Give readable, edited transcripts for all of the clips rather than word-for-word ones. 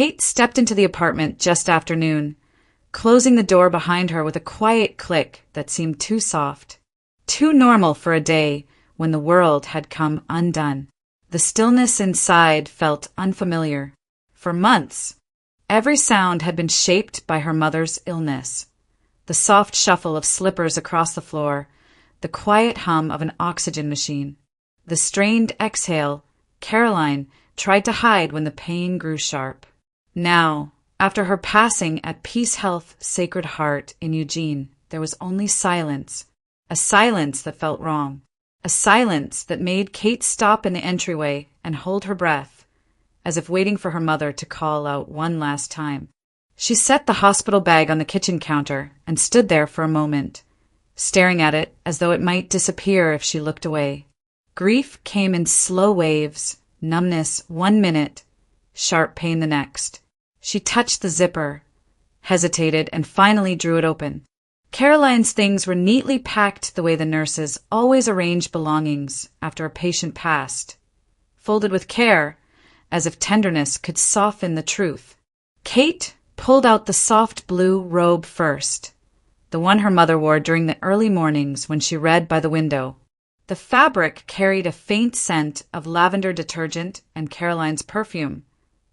Kate stepped into the apartment just after noon, closing the door behind her with a quiet click that seemed too soft, too normal for a day when the world had come undone. The stillness inside felt unfamiliar. For months, every sound had been shaped by her mother's illness. The soft shuffle of slippers across the floor, the quiet hum of an oxygen machine, the strained exhale Caroline tried to hide when the pain grew sharp. Now, after her passing at Peace Health Sacred Heart in Eugene, there was only silence, a silence that felt wrong, a silence that made Kate stop in the entryway and hold her breath, as if waiting for her mother to call out one last time. She set the hospital bag on the kitchen counter and stood there for a moment, staring at it as though it might disappear if she looked away. Grief came in slow waves, numbness 1 minute, sharp pain the next. She touched the zipper, hesitated, and finally drew it open. Caroline's things were neatly packed the way the nurses always arrange belongings after a patient passed, folded with care, as if tenderness could soften the truth. Kate pulled out the soft blue robe first, the one her mother wore during the early mornings when she read by the window. The fabric carried a faint scent of lavender detergent and Caroline's perfume,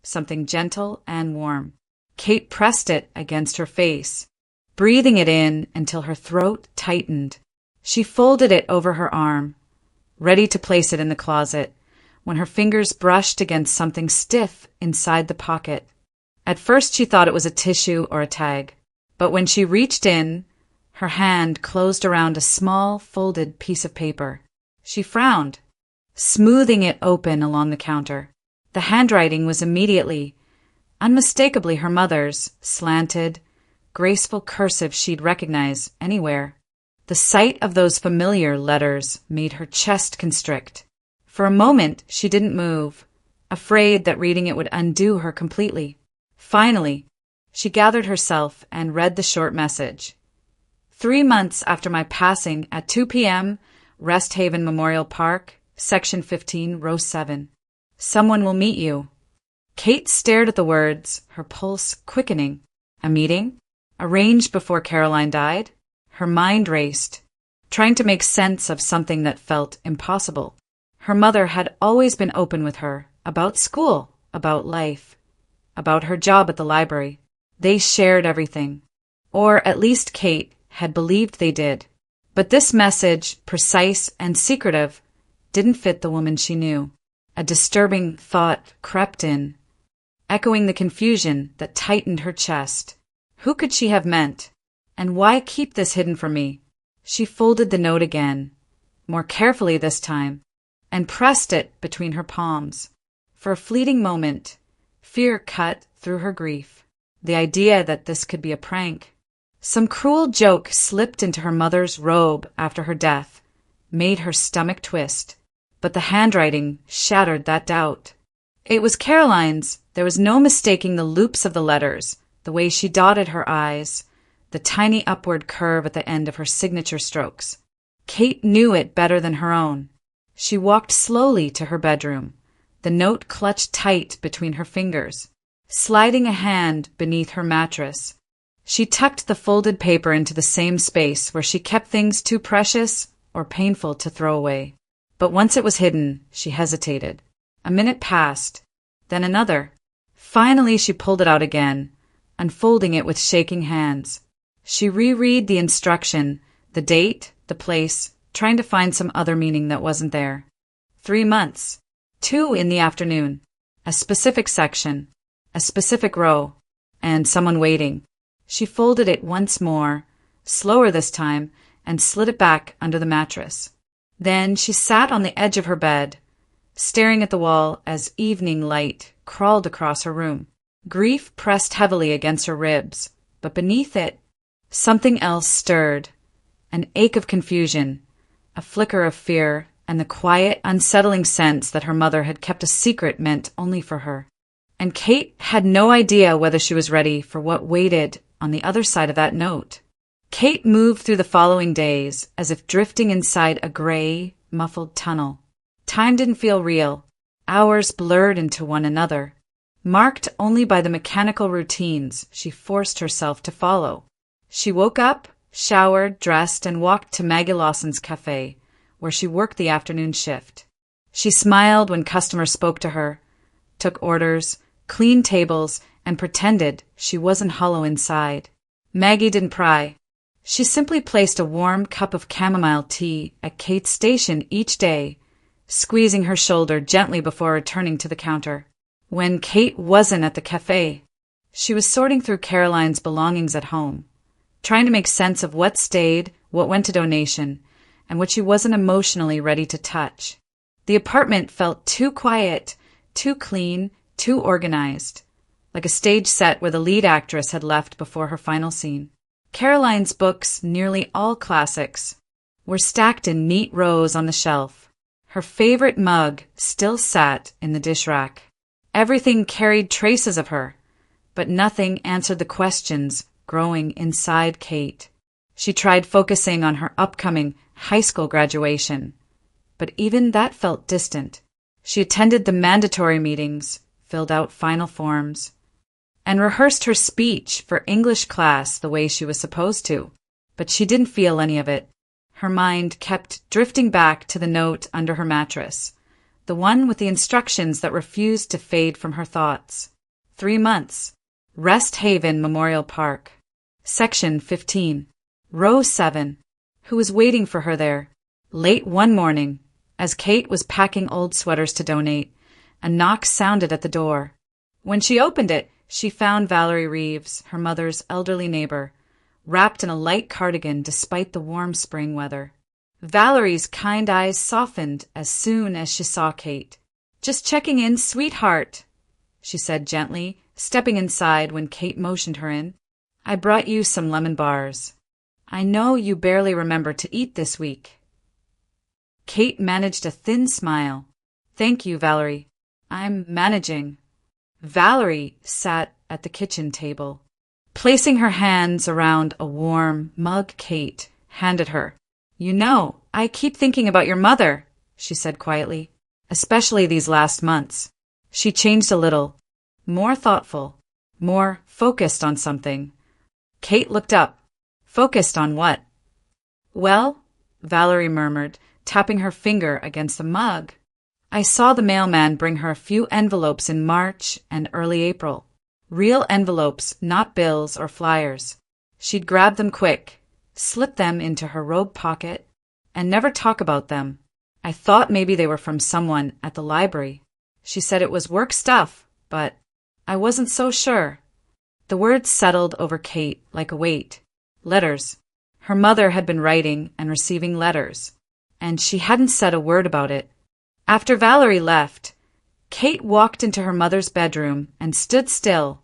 something gentle and warm. Kate pressed it against her face, breathing it in until her throat tightened. She folded it over her arm, ready to place it in the closet, when her fingers brushed against something stiff inside the pocket. At first she thought it was a tissue or a tag, but when she reached in, her hand closed around a small, folded piece of paper. She frowned, smoothing it open along the counter. The handwriting was immediately, unmistakably her mother's, slanted, graceful cursive she'd recognize anywhere. The sight of those familiar letters made her chest constrict. For a moment she didn't move, afraid that reading it would undo her completely. Finally, she gathered herself and read the short message. 3 months after my passing at 2 p.m., Rest Haven Memorial Park, Section 15, Row 7. Someone will meet you. Kate stared at the words, her pulse quickening. A meeting? Arranged before Caroline died? Her mind raced, trying to make sense of something that felt impossible. Her mother had always been open with her, about school, about life, about her job at the library. They shared everything. Or at least Kate had believed they did. But this message, precise and secretive, didn't fit the woman she knew. A disturbing thought crept in, echoing the confusion that tightened her chest. Who could she have meant? And why keep this hidden from me? She folded the note again, more carefully this time, and pressed it between her palms. For a fleeting moment, fear cut through her grief. The idea that this could be a prank, some cruel joke slipped into her mother's robe after her death, made her stomach twist. But the handwriting shattered that doubt. It was Caroline's. There was no mistaking the loops of the letters, the way she dotted her I's, the tiny upward curve at the end of her signature strokes. Kate knew it better than her own. She walked slowly to her bedroom, the note clutched tight between her fingers, sliding a hand beneath her mattress. She tucked the folded paper into the same space where she kept things too precious or painful to throw away. But once it was hidden, she hesitated. A minute passed, then another. Finally she pulled it out again, unfolding it with shaking hands. She reread the instruction, the date, the place, trying to find some other meaning that wasn't there. 3 months. 2 in the afternoon. A specific section. A specific row. And someone waiting. She folded it once more, slower this time, and slid it back under the mattress. Then she sat on the edge of her bed, staring at the wall as evening light crawled across her room. Grief pressed heavily against her ribs, but beneath it, something else stirred, an ache of confusion, a flicker of fear, and the quiet, unsettling sense that her mother had kept a secret meant only for her. And Kate had no idea whether she was ready for what waited on the other side of that note. Kate moved through the following days as if drifting inside a gray, muffled tunnel. Time didn't feel real. Hours blurred into one another. marked only by the mechanical routines she forced herself to follow. She woke up, showered, dressed, and walked to Maggie Lawson's cafe, where she worked the afternoon shift. She smiled when customers spoke to her, took orders, cleaned tables, and pretended she wasn't hollow inside. Maggie didn't pry. She simply placed a warm cup of chamomile tea at Kate's station each day, squeezing her shoulder gently before returning to the counter. When Kate wasn't at the cafe, she was sorting through Caroline's belongings at home, trying to make sense of what stayed, what went to donation, and what she wasn't emotionally ready to touch. The apartment felt too quiet, too clean, too organized, like a stage set where the lead actress had left before her final scene. Caroline's books, nearly all classics, were stacked in neat rows on the shelf. Her favorite mug still sat in the dish rack. Everything carried traces of her, but nothing answered the questions growing inside Kate. She tried focusing on her upcoming high school graduation, but even that felt distant. She attended the mandatory meetings, filled out final forms, and rehearsed her speech for English class the way she was supposed to, but she didn't feel any of it. Her mind kept drifting back to the note under her mattress, the one with the instructions that refused to fade from her thoughts. 3 months. Rest Haven Memorial Park. Section 15. Row 7. Who was waiting for her there? Late one morning, as Kate was packing old sweaters to donate, a knock sounded at the door. When she opened it, she found Valerie Reeves, her mother's elderly neighbor, wrapped in a light cardigan despite the warm spring weather. Valerie's kind eyes softened as soon as she saw Kate. "Just checking in, sweetheart," she said gently, stepping inside when Kate motioned her in. "I brought you some lemon bars. I know you barely remember to eat this week." Kate managed a thin smile. "Thank you, Valerie. I'm managing." Valerie sat at the kitchen table, placing her hands around a warm mug Kate handed her. "You know, I keep thinking about your mother," she said quietly, "especially these last months." She changed a little, more thoughtful, more focused on something. Kate looked up. "Focused on what?" "Well," Valerie murmured, tapping her finger against the mug, "I saw the mailman bring her a few envelopes in March and early April. Real envelopes, not bills or flyers. She'd grab them quick, slip them into her robe pocket, and never talk about them. I thought maybe they were from someone at the library. She said it was work stuff, but I wasn't so sure." The words settled over Kate like a weight. Letters. Her mother had been writing and receiving letters, and she hadn't said a word about it. After Valerie left, Kate walked into her mother's bedroom and stood still,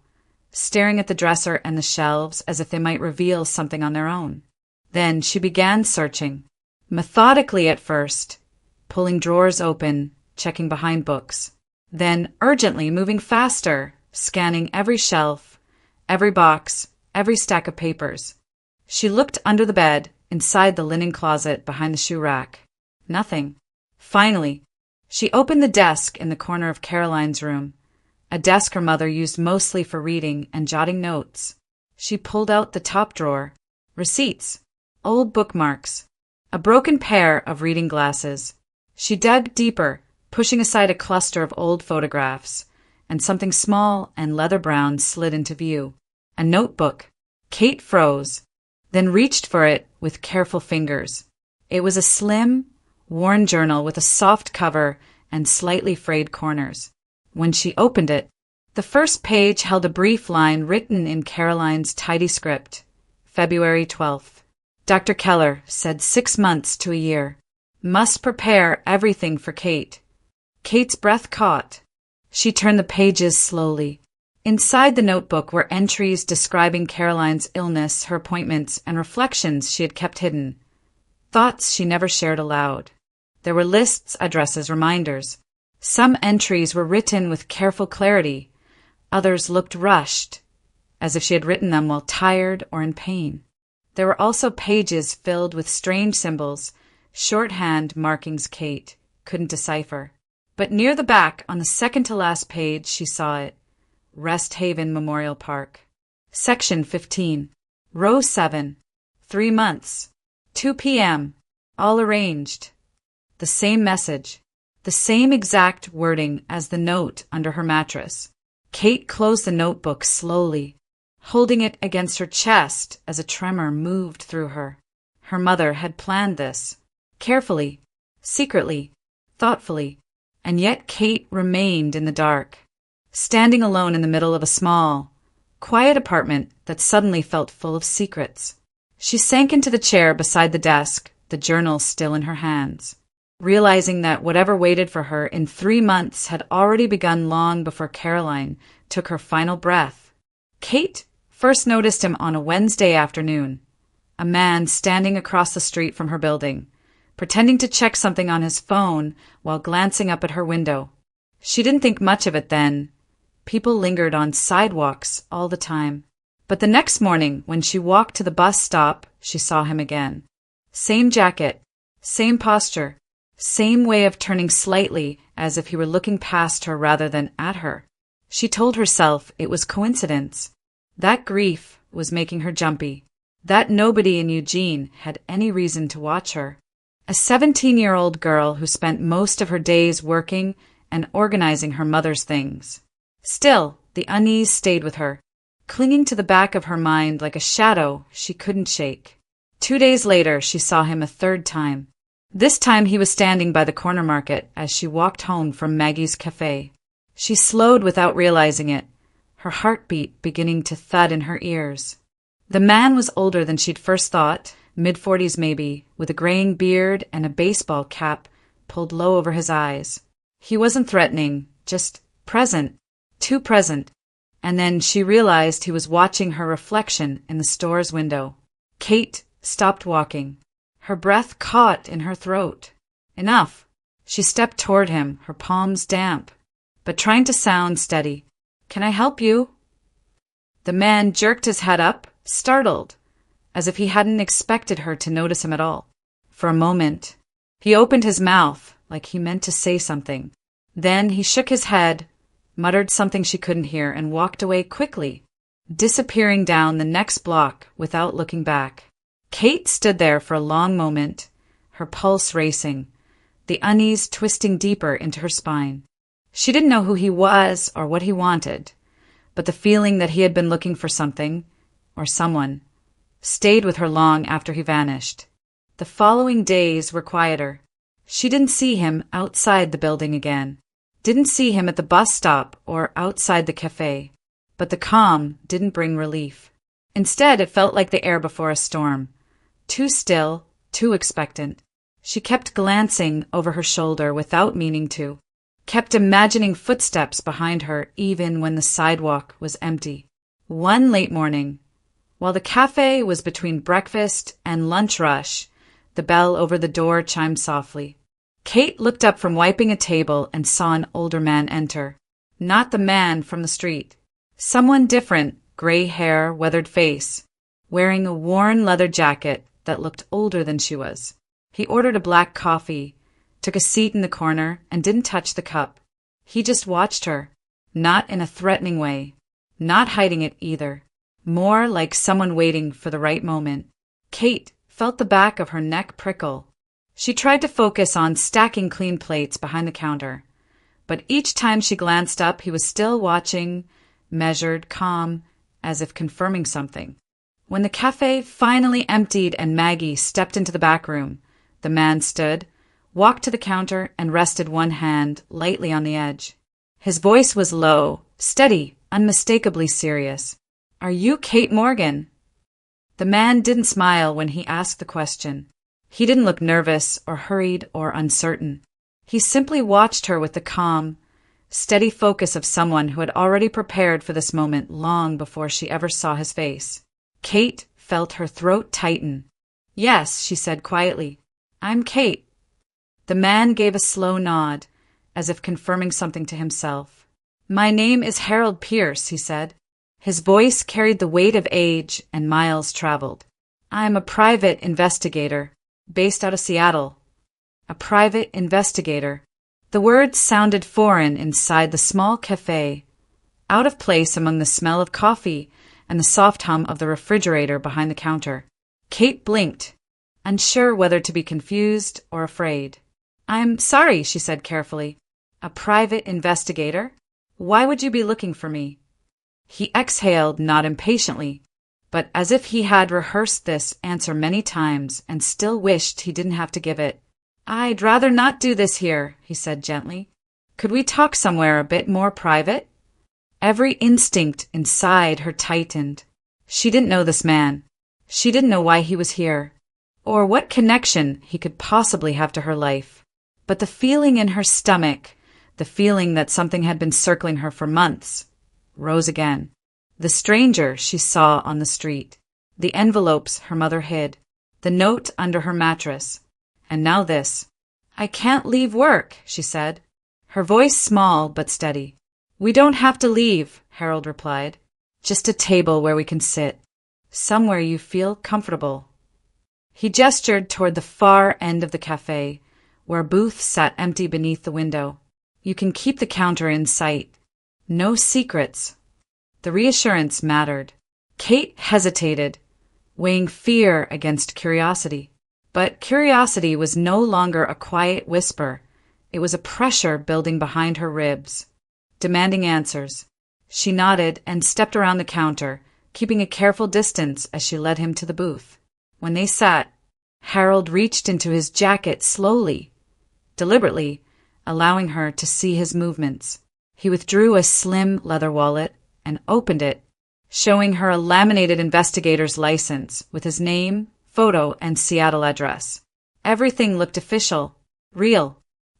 staring at the dresser and the shelves as if they might reveal something on their own. Then she began searching, methodically at first, pulling drawers open, checking behind books, then urgently moving faster, scanning every shelf, every box, every stack of papers. She looked under the bed, inside the linen closet behind the shoe rack. Nothing. Finally, she opened the desk in the corner of Caroline's room, a desk her mother used mostly for reading and jotting notes. She pulled out the top drawer. Receipts, old bookmarks, a broken pair of reading glasses. She dug deeper, pushing aside a cluster of old photographs, and something small and leather-brown slid into view. A notebook. Kate froze, then reached for it with careful fingers. It was a slim, worn journal with a soft cover and slightly frayed corners. When she opened it, the first page held a brief line written in Caroline's tidy script. February 12th. Dr. Keller said 6 months to a year. Must prepare everything for Kate. Kate's breath caught. She turned the pages slowly. Inside the notebook were entries describing Caroline's illness, her appointments, and reflections she had kept hidden. Thoughts she never shared aloud. There were lists, addresses, reminders. Some entries were written with careful clarity. Others looked rushed, as if she had written them while tired or in pain. There were also pages filled with strange symbols, shorthand markings Kate couldn't decipher. But near the back, on the second-to-last page, she saw it. Rest Haven Memorial Park. Section 15. Row 7. 3 months. 2 p.m. All arranged. The same message. The same exact wording as the note under her mattress. Kate closed the notebook slowly, holding it against her chest as a tremor moved through her. Her mother had planned this. Carefully, secretly, thoughtfully, and yet Kate remained in the dark, standing alone in the middle of a small, quiet apartment that suddenly felt full of secrets. She sank into the chair beside the desk, the journal still in her hands, realizing that whatever waited for her in 3 months had already begun long before Caroline took her final breath. Kate first noticed him on a Wednesday afternoon, a man standing across the street from her building, pretending to check something on his phone while glancing up at her window. She didn't think much of it then. People lingered on sidewalks all the time. But the next morning, when she walked to the bus stop, she saw him again. Same jacket, same posture, same way of turning slightly as if he were looking past her rather than at her. She told herself it was coincidence. That grief was making her jumpy. That nobody in Eugene had any reason to watch her. A 17-year-old girl who spent most of her days working and organizing her mother's things. Still, the unease stayed with her, clinging to the back of her mind like a shadow she couldn't shake. 2 days later, she saw him a third time. This time he was standing by the corner market as she walked home from Maggie's cafe. She slowed without realizing it, her heartbeat beginning to thud in her ears. The man was older than she'd first thought, mid-40s maybe, with a graying beard and a baseball cap pulled low over his eyes. He wasn't threatening, just present, too present. And then she realized he was watching her reflection in the store's window. Kate stopped walking. Her breath caught in her throat. Enough. She stepped toward him, her palms damp, but trying to sound steady. "Can I help you?" The man jerked his head up, startled, as if he hadn't expected her to notice him at all. For a moment, he opened his mouth like he meant to say something. Then he shook his head, muttered something she couldn't hear, and walked away quickly, disappearing down the next block without looking back. Kate stood there for a long moment, her pulse racing, the unease twisting deeper into her spine. She didn't know who he was or what he wanted, but the feeling that he had been looking for something, or someone, stayed with her long after he vanished. The following days were quieter. She didn't see him outside the building again, didn't see him at the bus stop or outside the cafe, but the calm didn't bring relief. Instead, it felt like the air before a storm, too still, too expectant. She kept glancing over her shoulder without meaning to, kept imagining footsteps behind her even when the sidewalk was empty. One late morning, while the cafe was between breakfast and lunch rush, the bell over the door chimed softly. Kate looked up from wiping a table and saw an older man enter. Not the man from the street. Someone different, gray hair, weathered face, wearing a worn leather jacket that looked older than she was. He ordered a black coffee, took a seat in the corner, and didn't touch the cup. He just watched her, not in a threatening way, not hiding it either, more like someone waiting for the right moment. Kate felt the back of her neck prickle. She tried to focus on stacking clean plates behind the counter, but each time she glanced up, he was still watching, measured, calm, as if confirming something. When the cafe finally emptied and Maggie stepped into the back room, the man stood, walked to the counter, and rested one hand lightly on the edge. His voice was low, steady, unmistakably serious. "Are you Kate Morgan?" The man didn't smile when he asked the question. He didn't look nervous or hurried or uncertain. He simply watched her with the calm, steady focus of someone who had already prepared for this moment long before she ever saw his face. Kate felt her throat tighten. "Yes," she said quietly. "I'm Kate." The man gave a slow nod, as if confirming something to himself. "My name is Harold Pierce," he said. His voice carried the weight of age and miles traveled. "I am a private investigator, based out of Seattle." A private investigator. The words sounded foreign inside the small cafe. out of place among the smell of coffee and the soft hum of the refrigerator behind the counter. Kate blinked, unsure whether to be confused or afraid. "I'm sorry," she said carefully. "A private investigator? Why would you be looking for me?" He exhaled, not impatiently, but as if he had rehearsed this answer many times and still wished he didn't have to give it. "I'd rather not do this here," he said gently. "Could we talk somewhere a bit more private?" Every instinct inside her tightened. She didn't know this man. She didn't know why he was here, or what connection he could possibly have to her life. But the feeling in her stomach, the feeling that something had been circling her for months, rose again. The stranger she saw on the street, the envelopes her mother hid, the note under her mattress, and now this. "I can't leave work," she said, her voice small but steady. "We don't have to leave," Harold replied. "Just a table where we can sit. Somewhere you feel comfortable." He gestured toward the far end of the cafe, where a booth sat empty beneath the window. "You can keep the counter in sight. No secrets." The reassurance mattered. Kate hesitated, weighing fear against curiosity. But curiosity was no longer a quiet whisper. It was a pressure building behind her ribs, demanding answers. She nodded and stepped around the counter, keeping a careful distance as she led him to the booth. When they sat, Harold reached into his jacket slowly, deliberately, allowing her to see his movements. He withdrew a slim leather wallet and opened it, showing her a laminated investigator's license with his name, photo, and Seattle address. Everything looked official, real.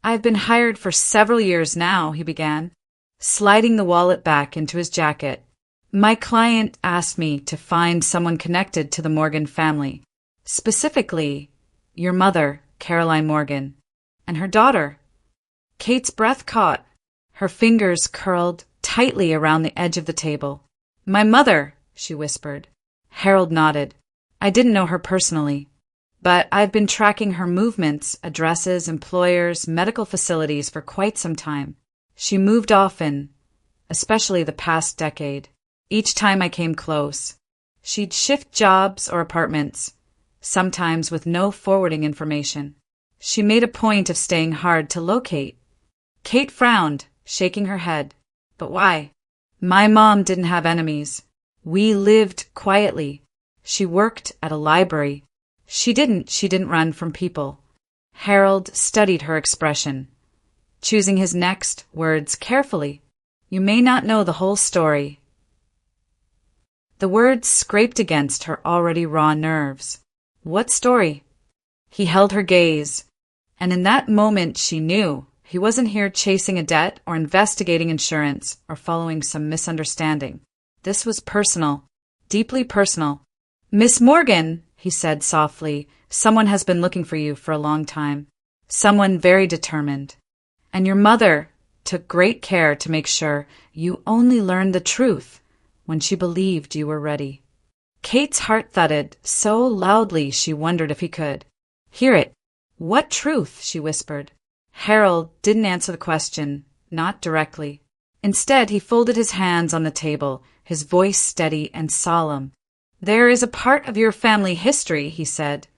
"I've been hired for several years now," he began, sliding the wallet back into his jacket. "My client asked me to find someone connected to the Morgan family, specifically your mother, Caroline Morgan, and her daughter." Kate's breath caught. Her fingers curled tightly around the edge of the table. "My mother," she whispered. Harold nodded. "I didn't know her personally, but I've been tracking her movements, addresses, employers, medical facilities for quite some time. She moved often, especially the past decade. Each time I came close, she'd shift jobs or apartments, sometimes with no forwarding information. She made a point of staying hard to locate." Kate frowned, shaking her head. "But why?" "My mom didn't have enemies. We lived quietly. She worked at a library. She didn't run from people." Harold studied her expression, choosing his next words carefully. "You may not know the whole story." The words scraped against her already raw nerves. "What story?" He held her gaze, and in that moment she knew he wasn't here chasing a debt or investigating insurance or following some misunderstanding. This was personal, deeply personal. "Miss Morgan," he said softly, "someone has been looking for you for a long time. Someone very determined. And your mother took great care to make sure you only learned the truth when she believed you were ready." Kate's heart thudded so loudly she wondered if he could hear it. "What truth?" she whispered. Harold didn't answer the question, not directly. Instead, he folded his hands on the table, his voice steady and solemn. "There is a part of your family history," he said,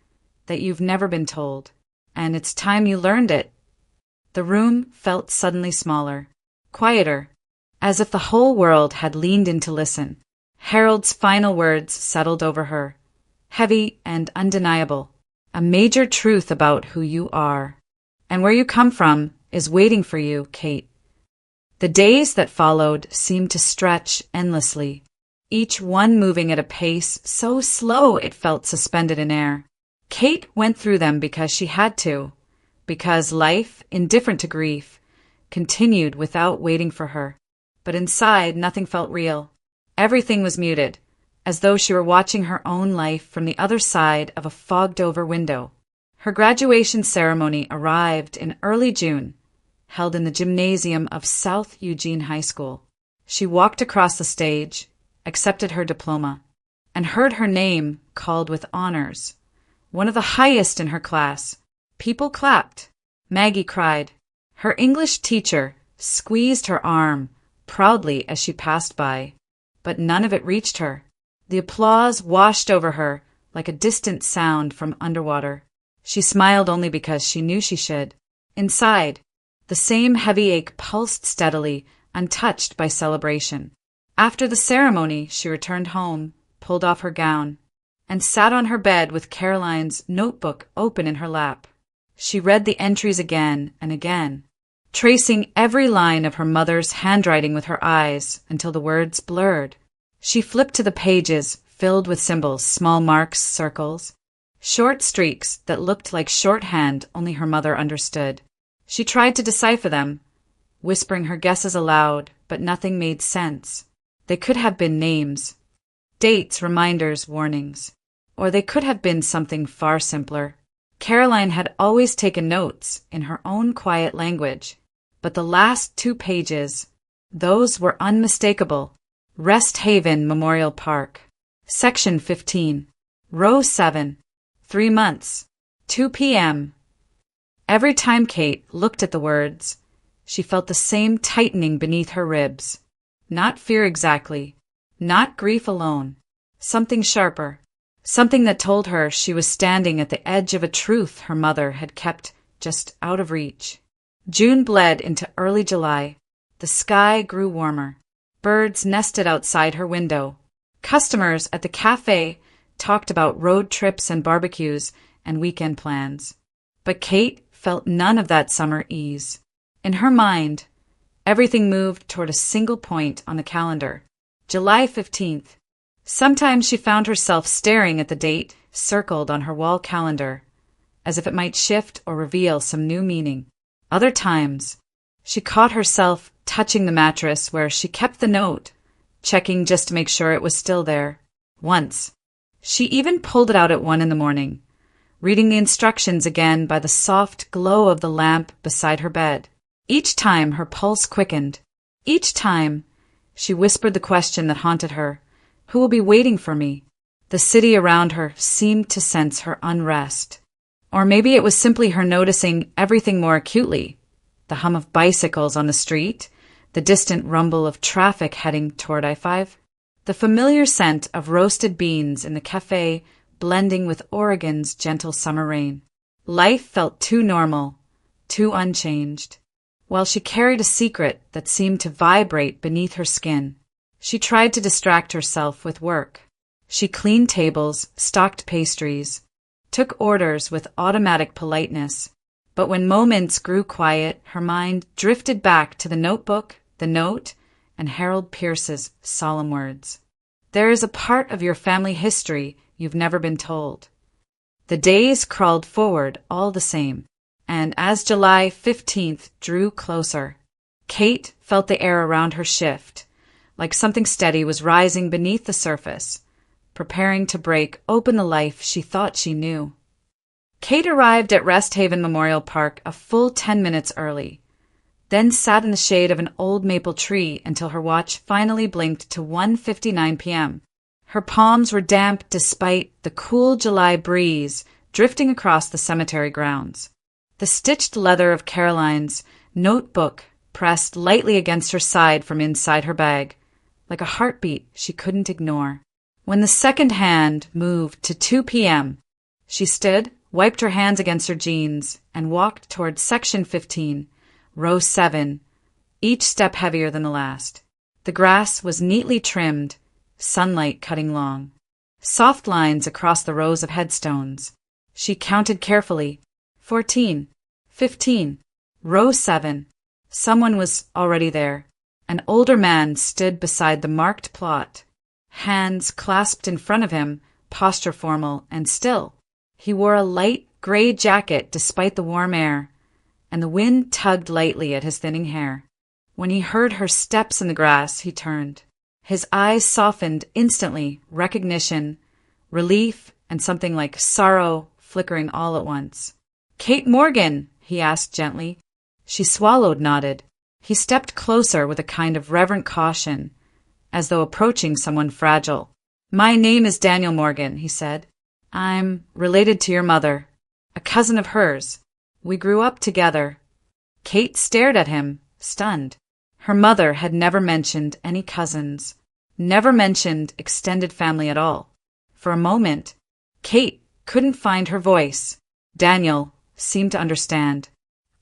"that you've never been told, and it's time you learned it." The room felt suddenly smaller, quieter, as if the whole world had leaned in to listen. Harold's final words settled over her, heavy and undeniable. "A major truth about who you are and where you come from is waiting for you, Kate." The days that followed seemed to stretch endlessly, each one moving at a pace so slow it felt suspended in air. Kate went through them because she had to, because life, indifferent to grief, continued without waiting for her. But inside, nothing felt real. Everything was muted, as though she were watching her own life from the other side of a fogged-over window. Her graduation ceremony arrived in early June, held in the gymnasium of South Eugene High School. She walked across the stage, accepted her diploma, and heard her name called with honors, one of the highest in her class. People clapped. Maggie cried. Her English teacher squeezed her arm, proudly as she passed by. But none of it reached her. The applause washed over her like a distant sound from underwater. She smiled only because she knew she should. Inside, the same heavy ache pulsed steadily, untouched by celebration. After the ceremony, she returned home, pulled off her gown, and sat on her bed with Caroline's notebook open in her lap. She read the entries again and again, tracing every line of her mother's handwriting with her eyes until the words blurred. She flipped to the pages filled with symbols, small marks, circles, short streaks that looked like shorthand only her mother understood. She tried to decipher them, whispering her guesses aloud, but nothing made sense. They could have been names, dates, reminders, warnings. Or they could have been something far simpler. Caroline had always taken notes in her own quiet language, but the last 2 pages, those were unmistakable. Rest Haven Memorial Park. Section 15. Row 7. 3 months. 2 p.m. Every time Kate looked at the words, she felt the same tightening beneath her ribs. Not fear exactly, not grief alone. Something sharper. Something that told her she was standing at the edge of a truth her mother had kept just out of reach. June bled into early July. The sky grew warmer. Birds nested outside her window. Customers at the cafe talked about road trips and barbecues and weekend plans. But Kate felt none of that summer ease. In her mind, everything moved toward a single point on the calendar, July 15th. Sometimes she found herself staring at the date circled on her wall calendar, as if it might shift or reveal some new meaning. Other times, she caught herself touching the mattress where she kept the note, checking just to make sure it was still there. Once, she even pulled it out at 1 a.m, reading the instructions again by the soft glow of the lamp beside her bed. Each time her pulse quickened. Each time, she whispered the question that haunted her. Who will be waiting for me? The city around her seemed to sense her unrest. Or maybe it was simply her noticing everything more acutely. The hum of bicycles on the street, the distant rumble of traffic heading toward I-5, the familiar scent of roasted beans in the cafe blending with Oregon's gentle summer rain. Life felt too normal, too unchanged, while she carried a secret that seemed to vibrate beneath her skin. She tried to distract herself with work. She cleaned tables, stocked pastries, took orders with automatic politeness. But when moments grew quiet, her mind drifted back to the notebook, the note, and Harold Pierce's solemn words. There is a part of your family history you've never been told. The days crawled forward all the same, and as July 15th drew closer, Kate felt the air around her shift, like something steady was rising beneath the surface, preparing to break open the life she thought she knew. Kate arrived at Rest Haven Memorial Park a full 10 minutes early, then sat in the shade of an old maple tree until her watch finally blinked to 1:59 p.m. Her palms were damp despite the cool July breeze drifting across the cemetery grounds. The stitched leather of Caroline's notebook pressed lightly against her side from inside her bag, like a heartbeat she couldn't ignore. When the second hand moved to 2 p.m., she stood, wiped her hands against her jeans, and walked toward Section 15, Row 7, each step heavier than the last. The grass was neatly trimmed, sunlight cutting long. Soft lines across the rows of headstones. She counted carefully. 14, 15, Row 7. Someone was already there. An older man stood beside the marked plot, hands clasped in front of him, posture formal and still. He wore a light gray jacket despite the warm air, and the wind tugged lightly at his thinning hair. When he heard her steps in the grass, he turned. His eyes softened instantly, recognition, relief, and something like sorrow flickering all at once. "Kate Morgan," he asked gently. She swallowed, nodded. He stepped closer with a kind of reverent caution, as though approaching someone fragile. "My name is Daniel Morgan," he said. "I'm related to your mother, a cousin of hers. We grew up together." Kate stared at him, stunned. Her mother had never mentioned any cousins, never mentioned extended family at all. For a moment, Kate couldn't find her voice. Daniel seemed to understand.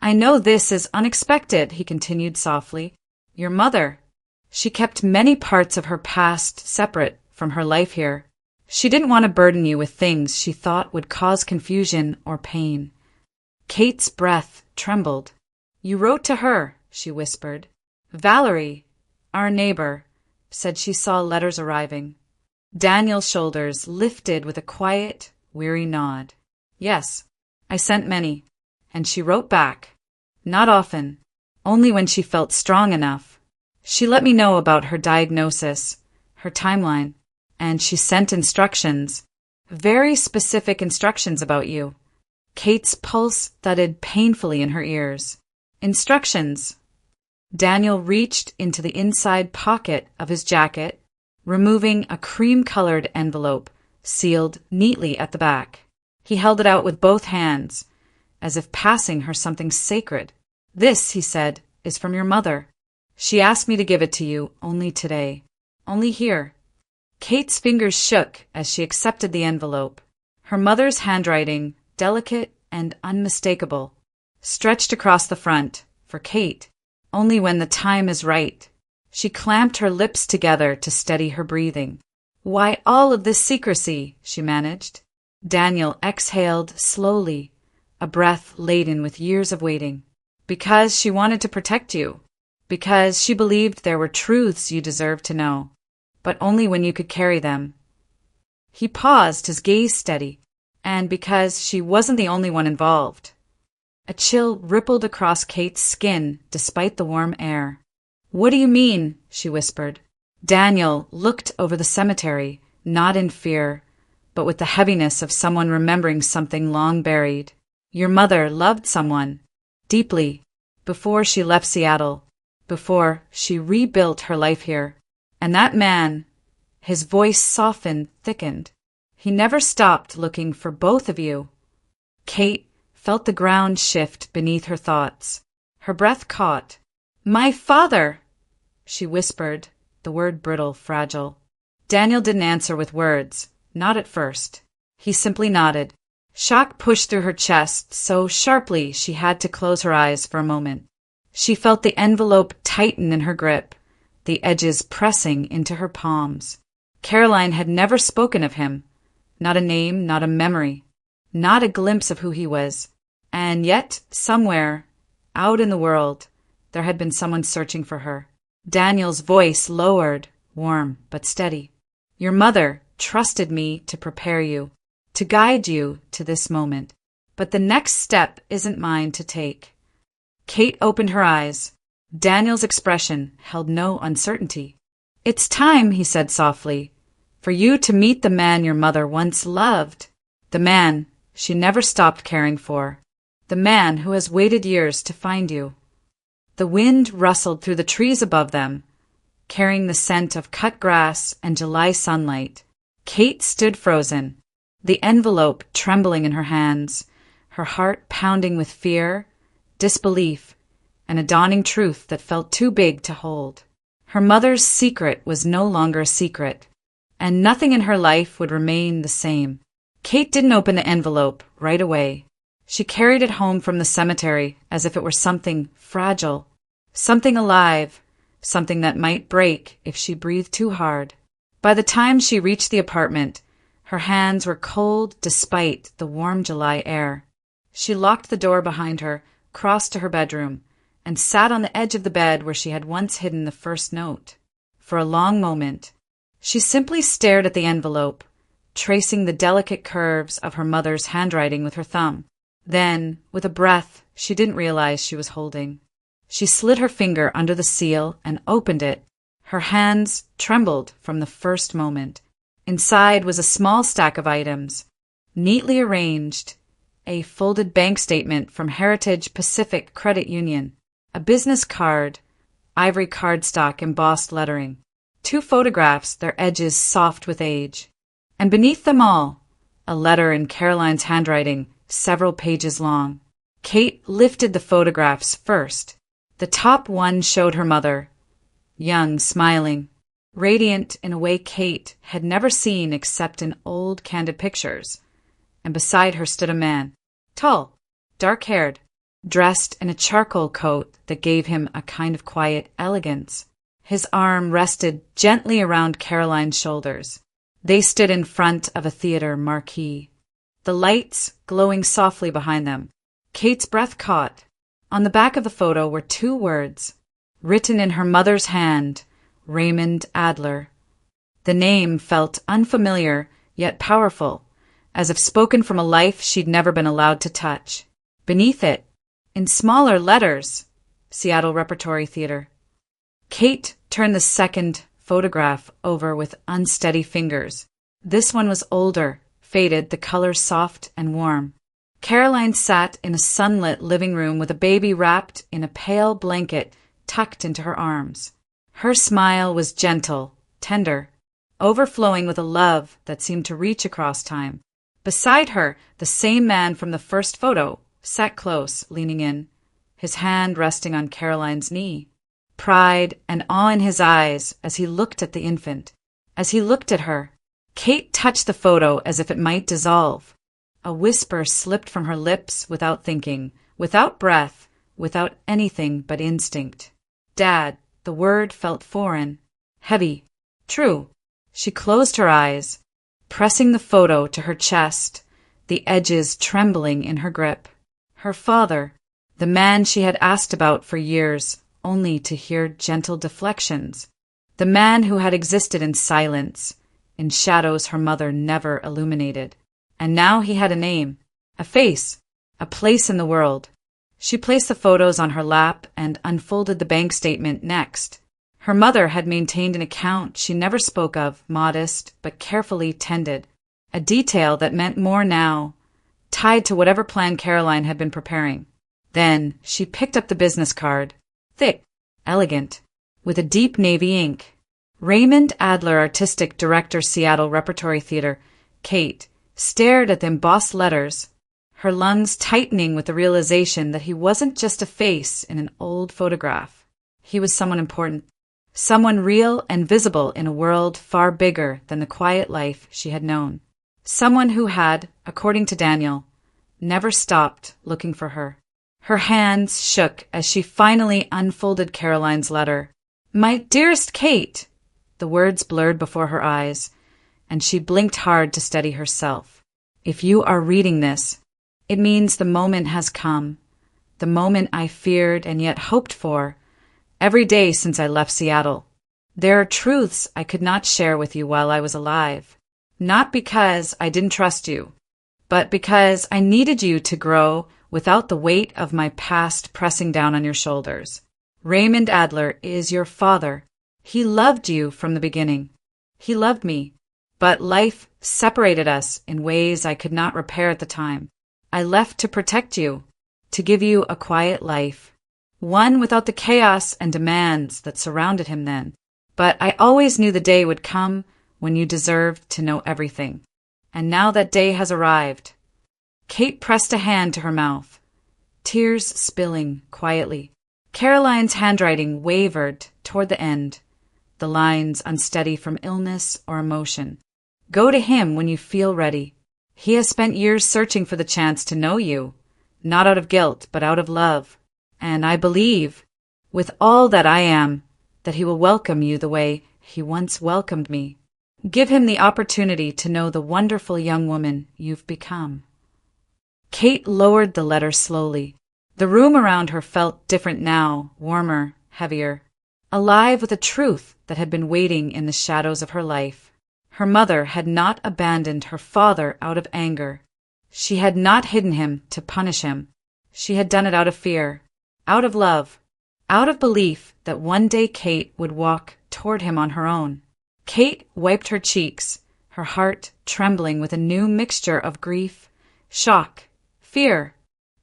"I know this is unexpected," he continued softly. "Your mother, she kept many parts of her past separate from her life here. She didn't want to burden you with things she thought would cause confusion or pain." Kate's breath trembled. "You wrote to her," she whispered. "Valerie, our neighbor, said she saw letters arriving." Daniel's shoulders lifted with a quiet, weary nod. "Yes, I sent many, and she wrote back. Not often, only when she felt strong enough. She let me know about her diagnosis, her timeline, and she sent instructions, very specific instructions about you." Kate's pulse thudded painfully in her ears. "Instructions." Daniel reached into the inside pocket of his jacket, removing a cream-colored envelope sealed neatly at the back. He held it out with both hands, as if passing her something sacred. "This," he said, "is from your mother. She asked me to give it to you only today. Only here." Kate's fingers shook as she accepted the envelope. Her mother's handwriting, delicate and unmistakable, stretched across the front, for Kate, "Only when the time is right." She clamped her lips together to steady her breathing. "Why all of this secrecy?" she managed. Daniel exhaled slowly, a breath laden with years of waiting. "Because she wanted to protect you. Because she believed there were truths you deserved to know, but only when you could carry them." He paused, his gaze steady. "And because she wasn't the only one involved." A chill rippled across Kate's skin despite the warm air. "What do you mean?" she whispered. Daniel looked over the cemetery, not in fear, but with the heaviness of someone remembering something long buried. "Your mother loved someone, deeply, before she left Seattle, before she rebuilt her life here. And that man," his voice softened, thickened, "he never stopped looking for both of you." Kate felt the ground shift beneath her thoughts. Her breath caught. "My father!" she whispered, the word brittle, fragile. Daniel didn't answer with words, not at first. He simply nodded. Shock pushed through her chest so sharply she had to close her eyes for a moment. She felt the envelope tighten in her grip, the edges pressing into her palms. Caroline had never spoken of him. Not a name, not a memory, not a glimpse of who he was. And yet, somewhere, out in the world, there had been someone searching for her. Daniel's voice lowered, warm but steady. "Your mother trusted me to prepare you, to guide you to this moment. But the next step isn't mine to take." Kate opened her eyes. Daniel's expression held no uncertainty. "It's time," he said softly, "for you to meet the man your mother once loved, the man she never stopped caring for, the man who has waited years to find you." The wind rustled through the trees above them, carrying the scent of cut grass and July sunlight. Kate stood frozen, the envelope trembling in her hands, her heart pounding with fear, disbelief, and a dawning truth that felt too big to hold. Her mother's secret was no longer a secret, and nothing in her life would remain the same. Kate didn't open the envelope right away. She carried it home from the cemetery as if it were something fragile, something alive, something that might break if she breathed too hard. By the time she reached the apartment, her hands were cold despite the warm July air. She locked the door behind her, crossed to her bedroom, and sat on the edge of the bed where she had once hidden the first note. For a long moment, she simply stared at the envelope, tracing the delicate curves of her mother's handwriting with her thumb. Then, with a breath she didn't realize she was holding, she slid her finger under the seal and opened it. Her hands trembled from the first moment. Inside was a small stack of items, neatly arranged: a folded bank statement from Heritage Pacific Credit Union, a business card, ivory cardstock embossed lettering, 2 photographs, their edges soft with age, and beneath them all, a letter in Caroline's handwriting, several pages long. Kate lifted the photographs first. The top one showed her mother, young, smiling, radiant in a way Kate had never seen except in old candid pictures. And beside her stood a man, tall, dark-haired, dressed in a charcoal coat that gave him a kind of quiet elegance. His arm rested gently around Caroline's shoulders. They stood in front of a theater marquee, the lights glowing softly behind them. Kate's breath caught. On the back of the photo were 2 words, written in her mother's hand, Raymond Adler. The name felt unfamiliar, yet powerful, as if spoken from a life she'd never been allowed to touch. Beneath it, in smaller letters, Seattle Repertory Theater. Kate turned the second photograph over with unsteady fingers. This one was older, faded, the colors soft and warm. Caroline sat in a sunlit living room with a baby wrapped in a pale blanket tucked into her arms. Her smile was gentle, tender, overflowing with a love that seemed to reach across time. Beside her, the same man from the first photo sat close, leaning in, his hand resting on Caroline's knee. Pride and awe in his eyes as he looked at the infant. As he looked at her, Kate touched the photo as if it might dissolve. A whisper slipped from her lips without thinking, without breath, without anything but instinct. Dad, the word felt foreign, heavy, true. She closed her eyes, pressing the photo to her chest, the edges trembling in her grip. Her father, the man she had asked about for years, only to hear gentle deflections. The man who had existed in silence, in shadows her mother never illuminated. And now he had a name, a face, a place in the world. She placed the photos on her lap and unfolded the bank statement next. Her mother had maintained an account she never spoke of, modest but carefully tended, a detail that meant more now, tied to whatever plan Caroline had been preparing. Then she picked up the business card, thick, elegant, with a deep navy ink. Raymond Adler, Artistic Director, Seattle Repertory Theater. Kate stared at the embossed letters, her lungs tightening with the realization that he wasn't just a face in an old photograph. He was someone important, someone real and visible in a world far bigger than the quiet life she had known. Someone who had, according to Daniel, never stopped looking for her. Her hands shook as she finally unfolded Caroline's letter. "My dearest Kate," the words blurred before her eyes, and she blinked hard to steady herself. "If you are reading this, it means the moment has come, the moment I feared and yet hoped for, every day since I left Seattle. There are truths I could not share with you while I was alive, not because I didn't trust you, but because I needed you to grow without the weight of my past pressing down on your shoulders. Raymond Adler is your father. He loved you from the beginning. He loved me, but life separated us in ways I could not repair at the time. I left to protect you, to give you a quiet life, one without the chaos and demands that surrounded him then. But I always knew the day would come when you deserved to know everything. And now that day has arrived." Kate pressed a hand to her mouth, tears spilling quietly. Caroline's handwriting wavered toward the end, the lines unsteady from illness or emotion. "Go to him when you feel ready. He has spent years searching for the chance to know you, not out of guilt, but out of love. And I believe, with all that I am, that he will welcome you the way he once welcomed me. Give him the opportunity to know the wonderful young woman you've become." Kate lowered the letter slowly. The room around her felt different now, warmer, heavier, alive with a truth that had been waiting in the shadows of her life. Her mother had not abandoned her father out of anger. She had not hidden him to punish him. She had done it out of fear, out of love, out of belief that one day Kate would walk toward him on her own. Kate wiped her cheeks, her heart trembling with a new mixture of grief, shock, fear,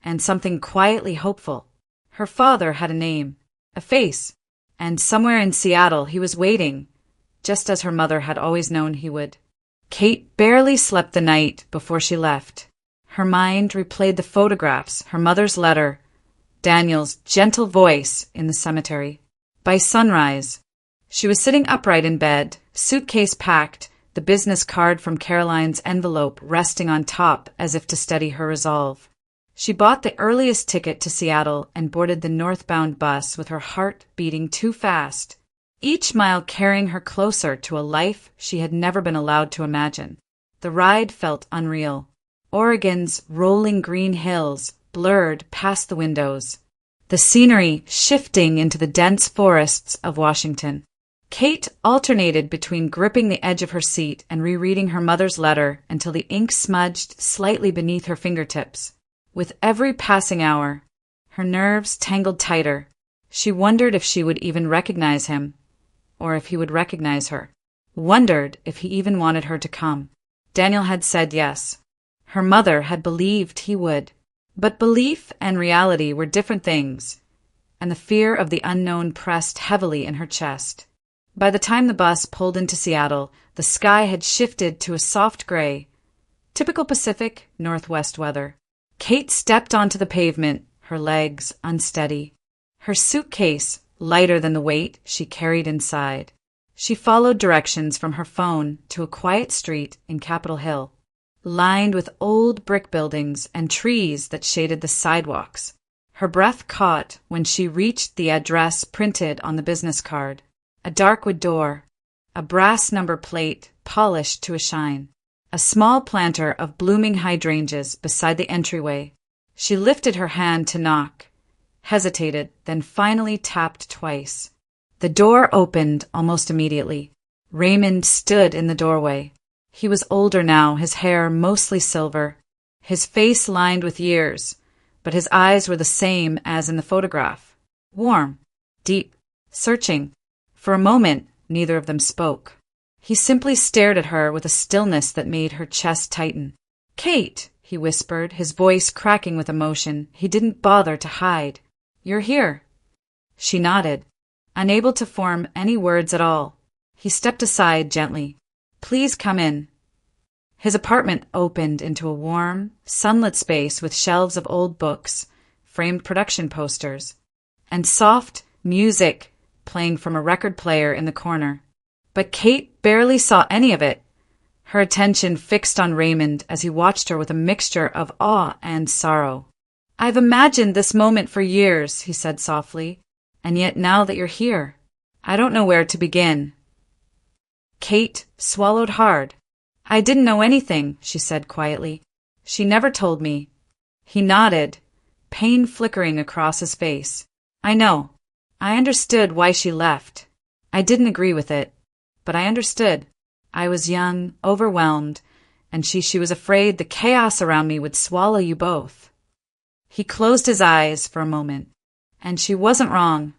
and something quietly hopeful. Her father had a name, a face, and somewhere in Seattle he was waiting, just as her mother had always known he would. Kate barely slept the night before she left. Her mind replayed the photographs, her mother's letter, Daniel's gentle voice in the cemetery. By sunrise, She was sitting upright in bed, suitcase packed, the business card from Caroline's envelope resting on top as if to steady her resolve. She bought the earliest ticket to Seattle and boarded the northbound bus with her heart beating too fast, each mile carrying her closer to a life she had never been allowed to imagine. The ride felt unreal. Oregon's rolling green hills blurred past the windows, the scenery shifting into the dense forests of Washington. Kate alternated between gripping the edge of her seat and rereading her mother's letter until the ink smudged slightly beneath her fingertips. With every passing hour, her nerves tangled tighter. She wondered if she would even recognize him, or if he would recognize her. Wondered if he even wanted her to come. Daniel had said yes. Her mother had believed he would. But belief and reality were different things, and the fear of the unknown pressed heavily in her chest. By the time the bus pulled into Seattle, the sky had shifted to a soft gray, typical Pacific Northwest weather. Kate stepped onto the pavement, her legs unsteady, her suitcase lighter than the weight she carried inside. She followed directions from her phone to a quiet street in Capitol Hill, lined with old brick buildings and trees that shaded the sidewalks. Her breath caught when she reached the address printed on the business card. A dark wood door, a brass number plate polished to a shine, a small planter of blooming hydrangeas beside the entryway. She lifted her hand to knock, hesitated, then finally tapped twice. The door opened almost immediately. Raymond stood in the doorway. He was older now, his hair mostly silver, his face lined with years, but his eyes were the same as in the photograph. Warm, deep, searching. For a moment, neither of them spoke. He simply stared at her with a stillness that made her chest tighten. "Kate," he whispered, his voice cracking with emotion. He didn't bother to hide. "You're here." She nodded, unable to form any words at all. He stepped aside gently. "Please come in." His apartment opened into a warm, sunlit space with shelves of old books, framed production posters, and soft music playing from a record player in the corner. But Kate barely saw any of it, her attention fixed on Raymond as he watched her with a mixture of awe and sorrow. "I've imagined this moment for years," he said softly, "and yet now that you're here, I don't know where to begin." Kate swallowed hard. "I didn't know anything," she said quietly. "She never told me." He nodded, pain flickering across his face. "I know. I understood why she left. I didn't agree with it, but I understood. I was young, overwhelmed, and she was afraid the chaos around me would swallow you both." He closed his eyes for a moment. "And she wasn't wrong."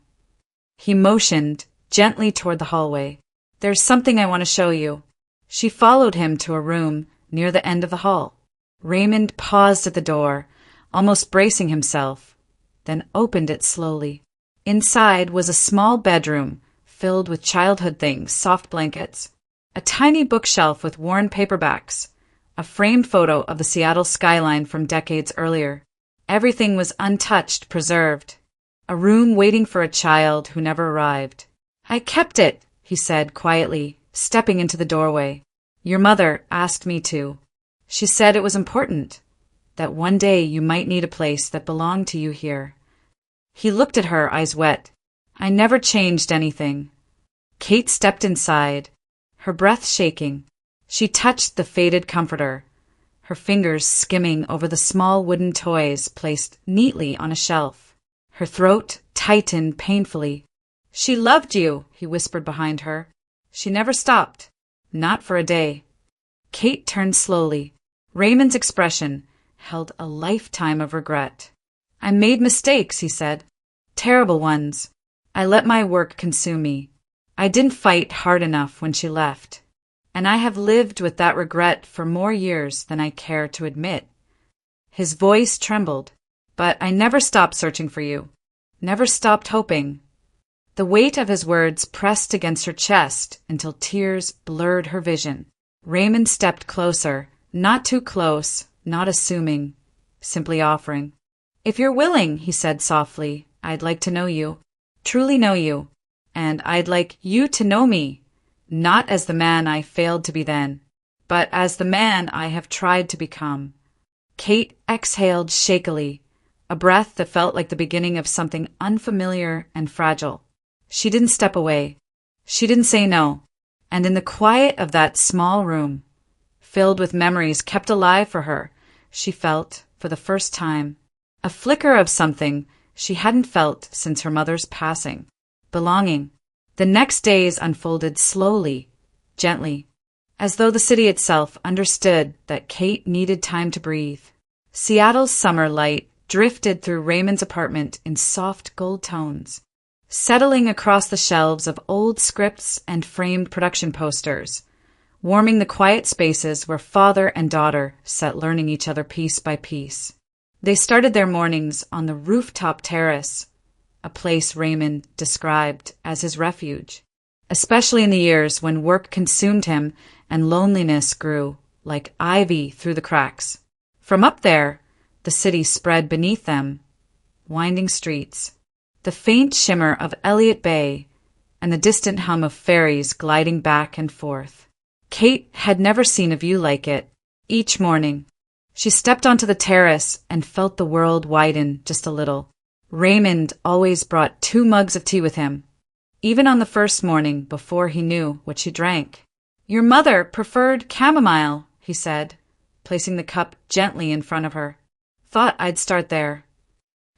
He motioned gently toward the hallway. "There's something I want to show you." She followed him to a room near the end of the hall. Raymond paused at the door, almost bracing himself, then opened it slowly. Inside was a small bedroom filled with childhood things, soft blankets, a tiny bookshelf with worn paperbacks, a framed photo of the Seattle skyline from decades earlier. Everything was untouched, preserved. A room waiting for a child who never arrived. "I kept it," he said quietly, stepping into the doorway. "Your mother asked me to. She said it was important, that one day you might need a place that belonged to you here." He looked at her, eyes wet. "I never changed anything." Kate stepped inside, her breath shaking. She touched the faded comforter, her fingers skimming over the small wooden toys placed neatly on a shelf. Her throat tightened painfully. "She loved you," he whispered behind her. "She never stopped. Not for a day." Kate turned slowly. Raymond's expression held a lifetime of regret. "I made mistakes," he said. "Terrible ones. I let my work consume me. I didn't fight hard enough when she left. And I have lived with that regret for more years than I care to admit." His voice trembled. "But I never stopped searching for you. Never stopped hoping." The weight of his words pressed against her chest until tears blurred her vision. Raymond stepped closer, not too close, not assuming, simply offering. "If you're willing," he said softly, "I'd like to know you. Truly know you. And I'd like you to know me, not as the man I failed to be then, but as the man I have tried to become. Kate exhaled shakily, a breath that felt like the beginning of something unfamiliar and fragile. She didn't step away. She didn't say no. And in the quiet of that small room, filled with memories kept alive for her, she felt, for the first time, a flicker of something she hadn't felt since her mother's passing. Belonging. The next days unfolded slowly, gently, as though the city itself understood that Kate needed time to breathe. Seattle's summer light drifted through Raymond's apartment in soft gold tones, settling across the shelves of old scripts and framed production posters, warming the quiet spaces where father and daughter sat learning each other piece by piece. They started their mornings on the rooftop terrace, a place Raymond described as his refuge, especially in the years when work consumed him and loneliness grew like ivy through the cracks. From up there, the city spread beneath them, winding streets, the faint shimmer of Elliott Bay, and the distant hum of ferries gliding back and forth. Kate had never seen a view like it. Each morning, she stepped onto the terrace and felt the world widen just a little. Raymond always brought 2 mugs of tea with him, even on the first morning before he knew what she drank. "Your mother preferred chamomile," he said, placing the cup gently in front of her. "Thought I'd start there."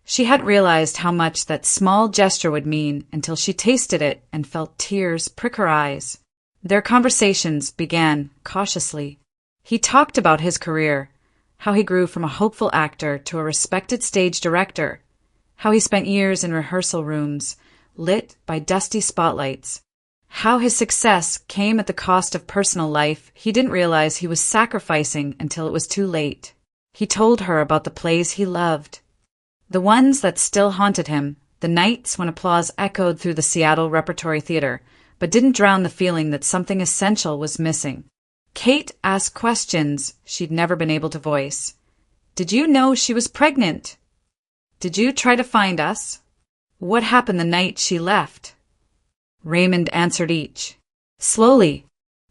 She hadn't realized how much that small gesture would mean until she tasted it and felt tears prick her eyes. Their conversations began cautiously. He talked about his career, how he grew from a hopeful actor to a respected stage director, how he spent years in rehearsal rooms, lit by dusty spotlights, how his success came at the cost of personal life he didn't realize he was sacrificing until it was too late. He told her about the plays he loved, the ones that still haunted him, the nights when applause echoed through the Seattle Repertory Theater, but didn't drown the feeling that something essential was missing. Kate asked questions she'd never been able to voice. Did you know she was pregnant? Did you try to find us? What happened the night she left? Raymond answered each. Slowly,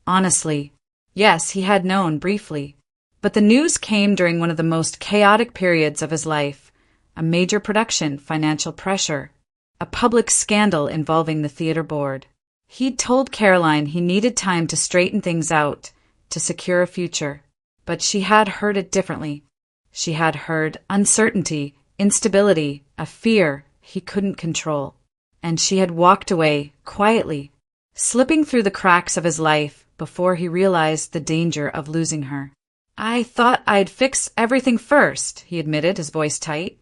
honestly. Yes, he had known briefly. But the news came during one of the most chaotic periods of his life. A major production, financial pressure, a public scandal involving the theater board. He'd told Caroline he needed time to straighten things out, to secure a future. But she had heard it differently. She had heard uncertainty, instability, a fear he couldn't control. And she had walked away, quietly, slipping through the cracks of his life before he realized the danger of losing her. "I thought I'd fix everything first," he admitted, his voice tight.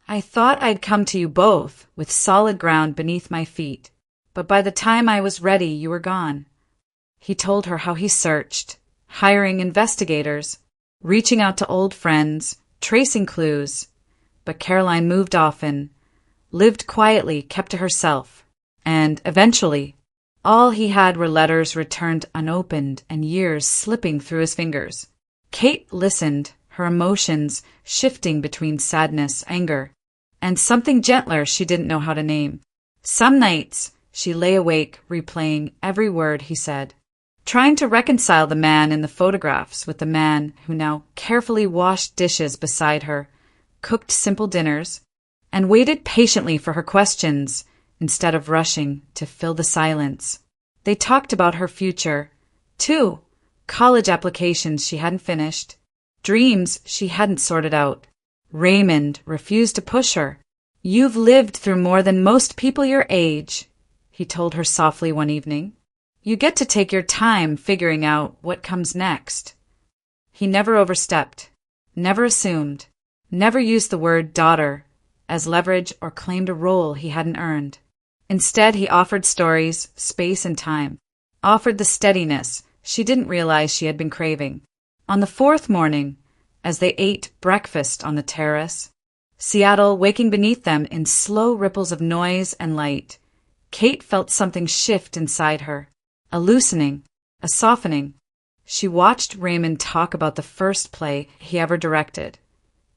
"I thought I'd come to you both, with solid ground beneath my feet. But by the time I was ready, you were gone." He told her how he searched, hiring investigators, reaching out to old friends, tracing clues. But Caroline moved often, lived quietly, kept to herself. And eventually, all he had were letters returned unopened and years slipping through his fingers. Kate listened, her emotions shifting between sadness, anger, and something gentler she didn't know how to name. Some nights, she lay awake replaying every word he said, trying to reconcile the man in the photographs with the man who now carefully washed dishes beside her, cooked simple dinners, and waited patiently for her questions instead of rushing to fill the silence. They talked about her future, too, college applications she hadn't finished, dreams she hadn't sorted out. Raymond refused to push her. "You've lived through more than most people your age," he told her softly one evening. "You get to take your time figuring out what comes next." He never overstepped, never assumed, never used the word daughter as leverage or claimed a role he hadn't earned. Instead, he offered stories, space, and time, offered the steadiness she didn't realize she had been craving. On the 4th morning, as they ate breakfast on the terrace, Seattle waking beneath them in slow ripples of noise and light, Kate felt something shift inside her, a loosening, a softening. She watched Raymond talk about the first play he ever directed,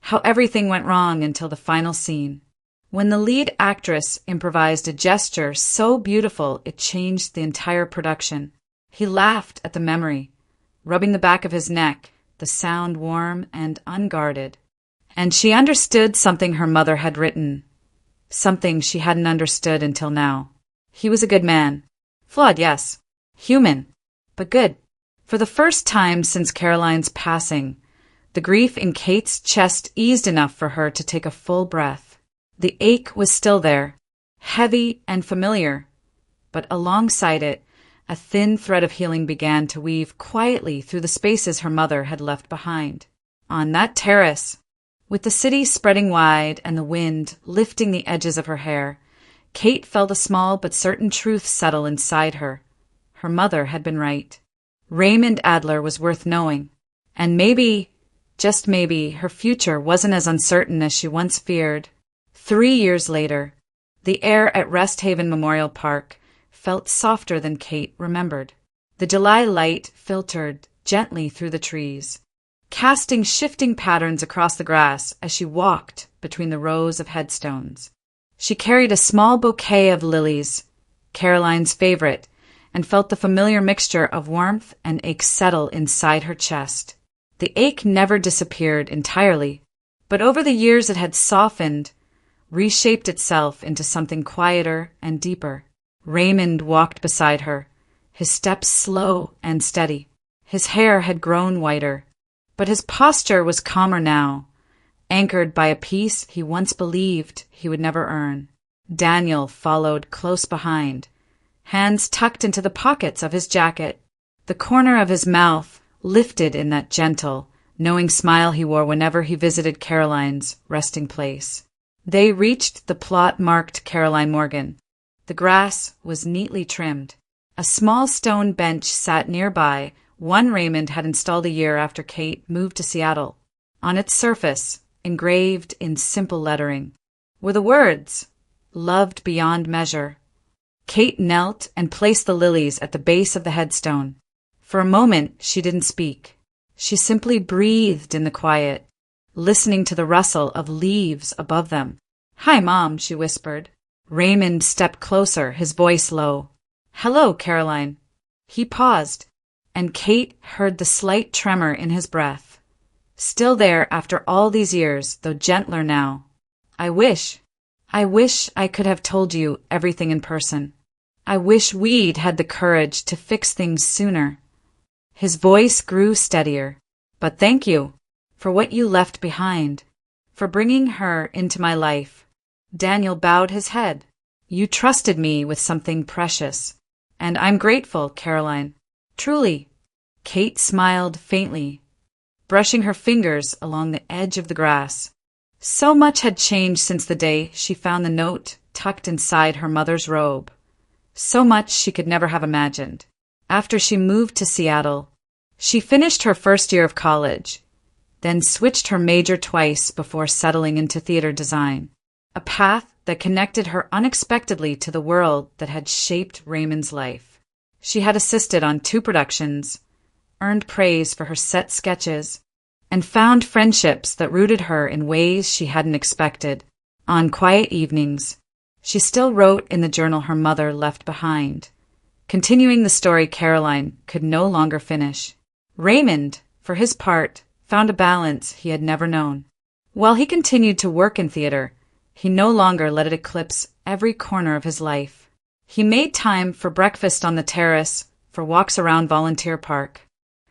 how everything went wrong until the final scene. when the lead actress improvised a gesture so beautiful it changed the entire production. He laughed at the memory, rubbing the back of his neck, the sound warm and unguarded. And she understood something her mother had written, something she hadn't understood until now. He was a good man. Flawed, yes. Human, but good. For the first time since Caroline's passing, the grief in Kate's chest eased enough for her to take a full breath. The ache was still there, heavy and familiar, but alongside it, a thin thread of healing began to weave quietly through the spaces her mother had left behind. On that terrace, with the city spreading wide and the wind lifting the edges of her hair, Kate felt a small but certain truth settle inside her. Her mother had been right. Raymond Adler was worth knowing, and maybe, just maybe, her future wasn't as uncertain as she once feared. 3 years later, the air at Rest Haven Memorial Park felt softer than Kate remembered. The July light filtered gently through the trees, casting shifting patterns across the grass as she walked between the rows of headstones. She carried a small bouquet of lilies, Caroline's favorite, and felt the familiar mixture of warmth and ache settle inside her chest. The ache never disappeared entirely, but over the years it had softened, reshaped itself into something quieter and deeper. Raymond walked beside her, his steps slow and steady. His hair had grown whiter, but his posture was calmer now, anchored by a peace he once believed he would never earn. Daniel followed close behind, hands tucked into the pockets of his jacket, the corner of his mouth lifted in that gentle, knowing smile he wore whenever he visited Caroline's resting place. They reached the plot marked Caroline Morgan. The grass was neatly trimmed. A small stone bench sat nearby, one Raymond had installed a year after Kate moved to Seattle. On its surface, engraved in simple lettering, were the words, "Loved beyond measure." Kate knelt and placed the lilies at the base of the headstone. For a moment, she didn't speak. She simply breathed in the quiet, listening to the rustle of leaves above them. "Hi, Mom," she whispered. Raymond stepped closer, his voice low. "Hello, Caroline." He paused, and Kate heard the slight tremor in his breath. Still there after all these years, though gentler now. I wish I could have told you everything in person. I wish we'd had the courage to fix things sooner." His voice grew steadier. "But thank you for what you left behind, for bringing her into my life." Daniel bowed his head. "You trusted me with something precious, and I'm grateful, Caroline. Truly." Kate smiled faintly, brushing her fingers along the edge of the grass. So much had changed since the day she found the note tucked inside her mother's robe. So much she could never have imagined. After she moved to Seattle, she finished her first year of college, then switched her major twice before settling into theater design, a path that connected her unexpectedly to the world that had shaped Raymond's life. She had assisted on 2 productions, earned praise for her set sketches, and found friendships that rooted her in ways she hadn't expected. On quiet evenings, she still wrote in the journal her mother left behind, continuing the story Caroline could no longer finish. Raymond, for his part, found a balance he had never known. While he continued to work in theater, he no longer let it eclipse every corner of his life. He made time for breakfast on the terrace, for walks around Volunteer Park,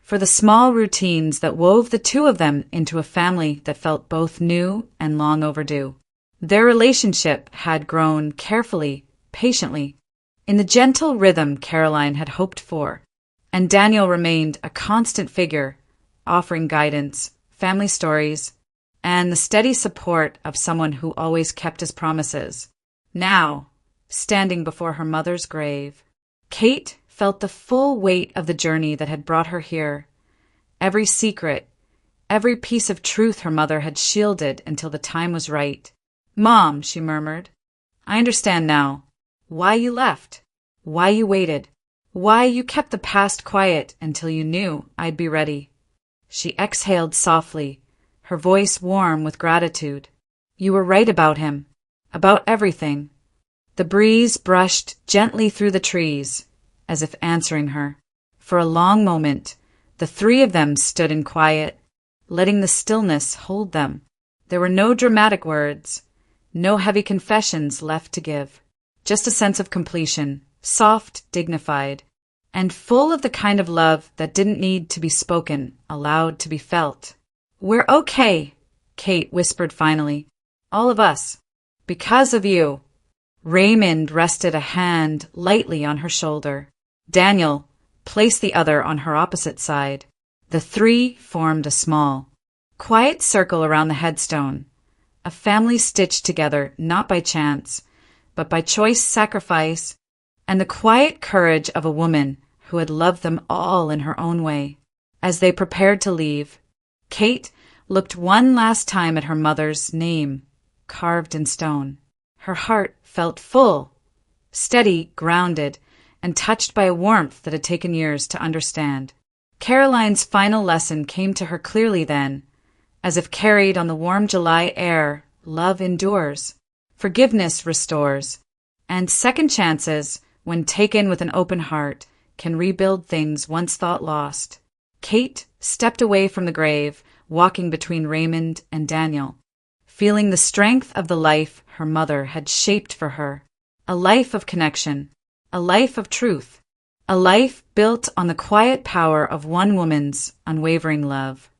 for the small routines that wove the two of them into a family that felt both new and long overdue. Their relationship had grown carefully, patiently, in the gentle rhythm Caroline had hoped for, and Daniel remained a constant figure, offering guidance, family stories, and the steady support of someone who always kept his promises. Now, standing before her mother's grave, Kate felt the full weight of the journey that had brought her here. Every secret, every piece of truth her mother had shielded until the time was right. "Mom," she murmured, "I understand now. Why you left. Why you waited. Why you kept the past quiet until you knew I'd be ready." She exhaled softly, her voice warm with gratitude. "You were right about him. about everything. The breeze brushed gently through the trees, as if answering her. For a long moment, the three of them stood in quiet, letting the stillness hold them. There were no dramatic words, no heavy confessions left to give. Just a sense of completion, soft, dignified, and full of the kind of love that didn't need to be spoken, allowed to be felt. "We're okay," Kate whispered finally. "All of us. Because of you." Raymond rested a hand lightly on her shoulder. Daniel placed the other on her opposite side. The three formed a small, quiet circle around the headstone, a family stitched together not by chance, but by choice, sacrifice, and the quiet courage of a woman who had loved them all in her own way. As they prepared to leave, Kate looked one last time at her mother's name, carved in stone. Her heart felt full, steady, grounded, and touched by a warmth that had taken years to understand. Caroline's final lesson came to her clearly then, as if carried on the warm July air. Love endures, forgiveness restores, and second chances, when taken with an open heart, can rebuild things once thought lost. Kate stepped away from the grave, walking between Raymond and Daniel, feeling the strength of the life her mother had shaped for her. A life of connection, a life of truth, a life built on the quiet power of one woman's unwavering love.